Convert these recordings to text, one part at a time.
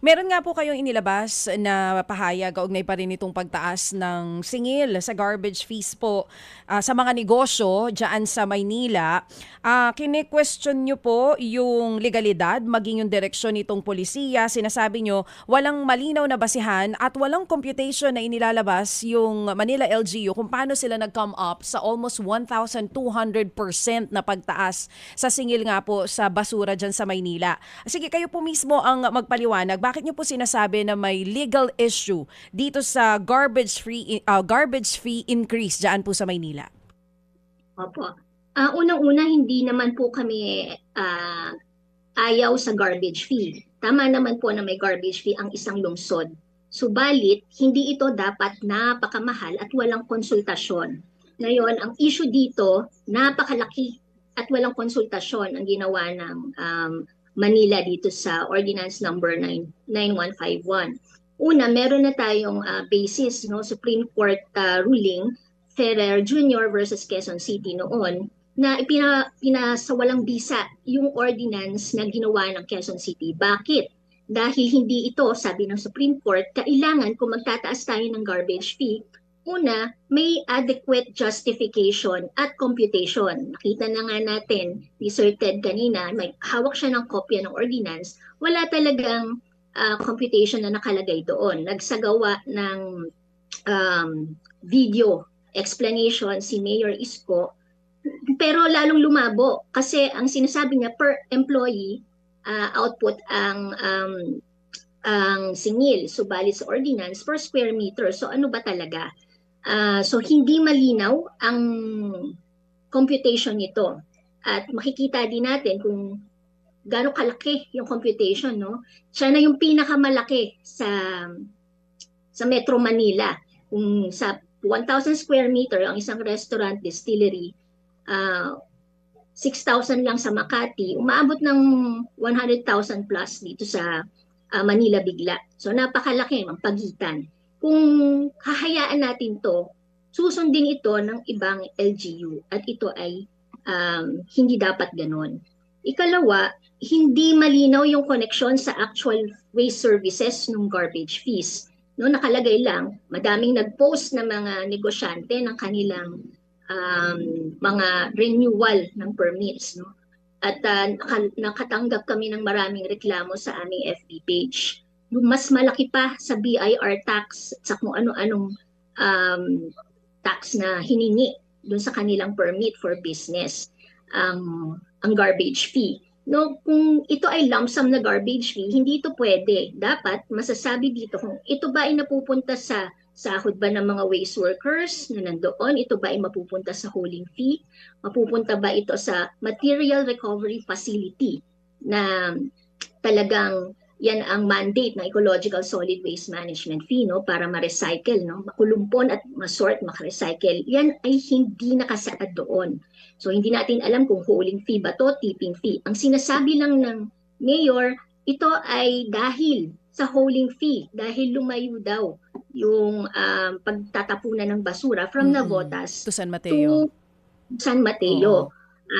Meron nga po kayong inilabas na pahayag kaugnay pa rin itong pagtaas ng singil sa garbage fees po sa mga negosyo dyan sa Maynila. Kine-question nyo po yung legalidad, maging yung direksyon nitong polisiya. Sinasabi nyo walang malinaw na basihan at walang computation na inilalabas yung Manila LGU kung paano sila nag-come up sa almost 1,200% na pagtaas sa singil nga po sa basura dyan sa Maynila. Sige, kayo po mismo ang magpaliwanag. Bakit niyo po sinasabi na may legal issue dito sa garbage fee increase diyan po sa Maynila? Opo. Unang-una, hindi naman po kami ayaw sa garbage fee. Tama naman po na may garbage fee ang isang lungsod. Subalit, hindi ito dapat napakamahal at walang konsultasyon. Ngayon, ang issue dito, napakalaki at walang konsultasyon ang ginawa ng Manila dito sa Ordinance number 9151. Una, meron na tayong basis, no, Supreme Court ruling Ferrer Jr. versus Quezon City noon na pinasawalang bisa yung ordinance na ginawa ng Quezon City. Bakit? Dahil hindi ito, sabi ng Supreme Court, kailangan kung magtataas tayo ng garbage fee, una, may adequate justification at computation. Nakita na nga natin, ni Sir Ted kanina, may hawak siya ng kopya ng ordinance, wala talagang computation na nakalagay doon. Nagsagawa ng video explanation si Mayor Isko, pero lalong lumabo kasi ang sinasabi niya per employee output ang singil, subalit sa ordinance per square meter. So ano ba talaga? So hindi malinaw ang computation nito. At makikita din natin kung gaano kalaki yung computation, no? Siya na yung pinakamalaki sa Metro Manila. Kung sa 1,000 square meter ang isang restaurant, distillery, 6,000 lang sa Makati, umaabot ng 100,000 plus dito sa Manila bigla. So napakalaki ang pagitan. Kung hahayaan natin to, susundin ito ng ibang LGU at ito ay hindi dapat ganon. Ikalawa, hindi malinaw yung connection sa actual waste services ng garbage fees. No, nakalagay lang, madaming nag-post na mga negosyante ng kanilang mga renewal ng permits. No? At nakatanggap kami ng maraming reklamo sa aming FB page. Yung mas malaki pa sa BIR tax sa kung ano-anong tax na hiningi dun sa kanilang permit for business, ang garbage fee. No, kung ito ay lump sum na garbage fee, hindi ito pwede. Dapat masasabi dito kung ito ba ay napupunta sa sahod ba ng mga waste workers na nandoon, ito ba ay mapupunta sa hauling fee, mapupunta ba ito sa material recovery facility na talagang yan ang mandate ng Ecological Solid Waste Management Fee, no, para ma-recycle, no, makulumpon at masort, maka-recycle. Yan ay hindi nakasaad doon. So hindi natin alam kung hauling fee ba to, tipping fee. Ang sinasabi lang ng mayor, ito ay dahil sa hauling fee, dahil lumayo daw yung pagtatapunan ng basura from Navotas To San Mateo. to San Mateo. Oo.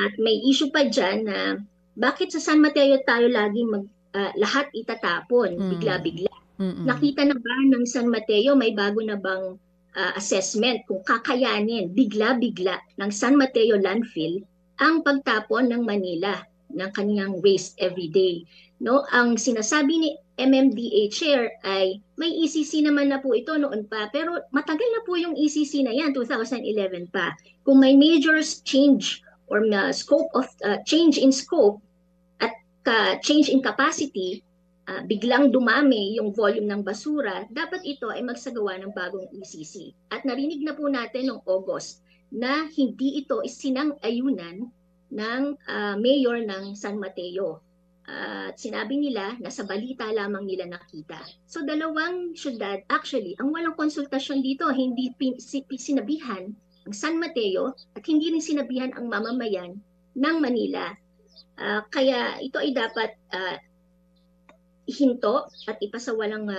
At may issue pa dyan na bakit sa San Mateo tayo laging lahat itatapon bigla-bigla. Nakita na ba ng San Mateo may bago na bang assessment kung kakayanin bigla-bigla ng San Mateo landfill ang pagtapon ng Manila ng kanyang waste everyday? No, ang sinasabi ni MMDA chair ay may ECC naman na po ito noon pa, pero matagal na po yung ECC na yan, 2011 pa. Kung may major change or scope of change in scope at change in capacity, biglang dumami yung volume ng basura, dapat ito ay magsagawa ng bagong ECC. At narinig na po natin noong August na hindi ito isinang-ayunan ng mayor ng San Mateo. At sinabi nila na sa balita lamang nila nakita. So dalawang syudad, actually, ang walang konsultasyon dito, hindi sinabihan ang San Mateo at hindi rin sinabihan ang mamamayan ng Manila. Kaya ito ay dapat ihinto at ipasawalang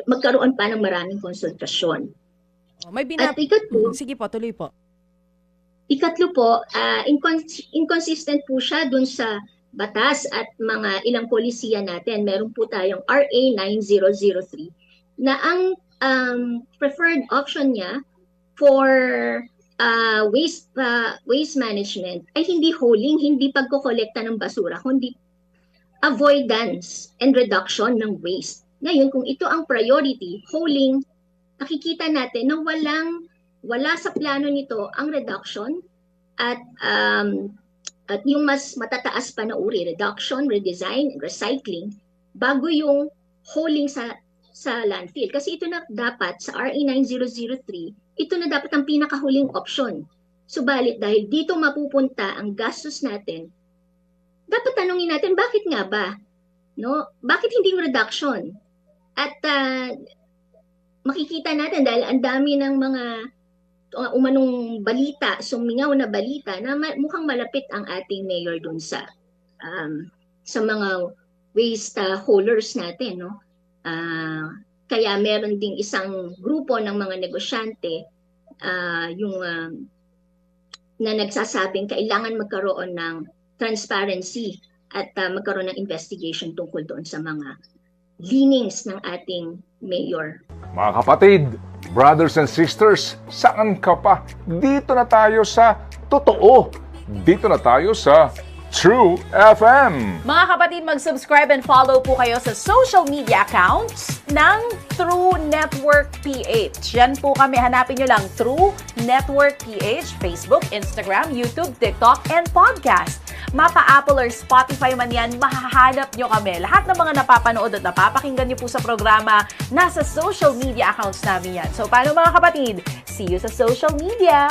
magkaroon pa ng maraming konsultasyon. May At ikatlo, Sige po, tuloy po. ikatlo po, inconsistent po siya dun sa batas at mga ilang polisiya natin. Meron po tayong RA 9003 na ang preferred option niya for waste management ay hindi hauling, hindi pagkokolekta ng basura, kundi avoidance and reduction ng waste. Ngayon, kung ito ang priority, hauling, nakikita natin na wala sa plano nito ang reduction at yung mas matataas pa na uri, reduction, redesign, recycling, bago yung hauling sa landfill. Kasi ito na dapat sa RA 9003, ito na dapat ang pinakahuling option. Subalit dahil dito mapupunta ang gastos natin, dapat tanungin natin bakit nga ba? No? Bakit hindi yung reduction? At makikita natin dahil ang dami ng mga umanong balita, sumingaw na balita na mukhang malapit ang ating mayor dun sa mga waste haulers natin, no? Kaya meron ding isang grupo ng mga negosyante na nagsasabing kailangan magkaroon ng transparency at magkaroon ng investigation tungkol doon sa mga leanings ng ating mayor. Mga kapatid, brothers and sisters, saan ka pa? Dito na tayo sa totoo. Dito na tayo sa True FM. Mga kapatid, mag-subscribe and follow po kayo sa social media accounts ng True Network PH. Yan po kami, hanapin nyo lang True Network PH, Facebook, Instagram, YouTube, TikTok, and podcast. Mapa Apple or Spotify man yan, mahahanap nyo kami. Lahat ng mga napapanood at napapakinggan nyo po sa programa, nasa social media accounts namin yan. So, paano mga kapatid? See you sa social media!